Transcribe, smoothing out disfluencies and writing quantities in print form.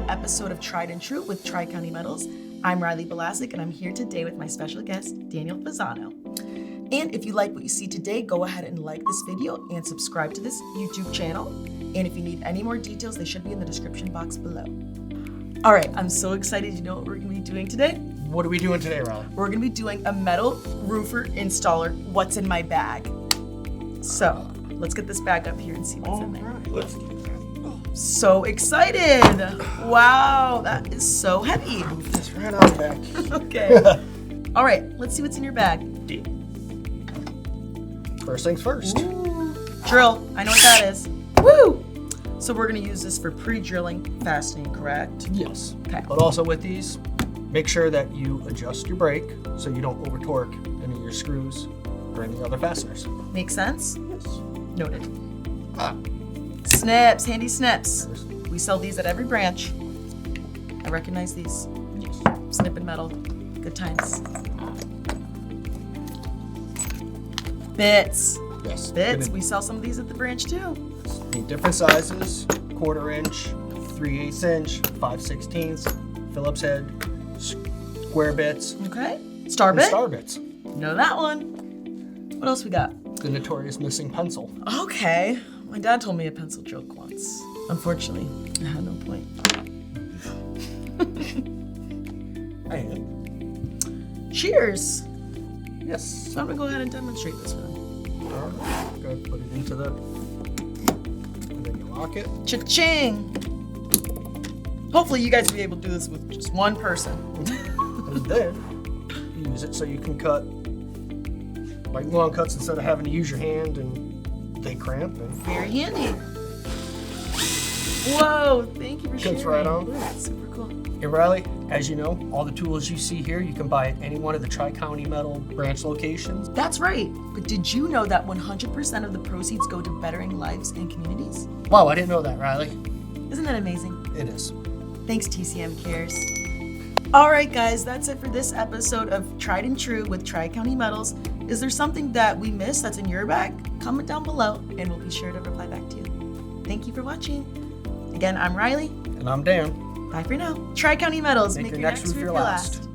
episode of Tried and True with Tri-County Metals. I'm Riley Balasik, and I'm here today with my special guest, Daniel Fasano. And if you like what you see today, go ahead and like this video and subscribe to this YouTube channel. And if you need any more details, they should be in the description box below. All right, I'm so excited. You know what we're gonna be doing today? What are we doing today, Riley? We're gonna be doing a metal roofer installer, what's in my bag. So let's get this bag up here and see what's in there. Right, let's do that. So excited! Wow, that is so heavy. Move this right on back. Okay. All right, let's see what's in your bag. First things first. Ooh, drill. I know what that is. Woo! So we're gonna use this for pre-drilling fastening, correct? Yes. Okay. But also with these, make sure that you adjust your brake so you don't over torque any of your screws or any other fasteners. Make sense? Yes. Noted. Ah. Snips, handy snips. We sell these at every branch. I recognize these. Yes. Snip and metal. Good times. Bits. Yes. Bits. We sell some of these at the branch too. Need different sizes: 1/4 inch, 3/8 inch, 5/16, Phillips head, square bits, Okay. Star and bit. star bits. Know that one. What else we got? The notorious missing pencil. Okay. My dad told me a pencil joke once. Unfortunately, I had no point. And Cheers. yes. So I'm gonna go ahead and demonstrate this for them. All right. Go ahead and put it into the. And then you lock it. Cha-ching. Hopefully you guys will be able to do this with just one person. And then you use it so you can cut like long cuts instead of having to use your hand and they cramp and Very handy. Whoa, thank you for sharing. cuts right on. That's super cool. Hey Riley, as you know, all the tools you see here you can buy at any one of the Tri-County Metal branch locations. That's right. But did you know that 100% of the proceeds go to bettering lives and communities? Wow, I didn't know that, Riley. Isn't that amazing? It is. Thanks, TCM Cares. All right, guys, that's it for this episode of Tried and True with Tri-County Metals. Is there something that we missed that's in your bag? Comment down below, and we'll be sure to reply back to you. Thank you for watching. Again, I'm Riley. And I'm Dan. Bye for now. Tri-County Metals. Make your next roof your last.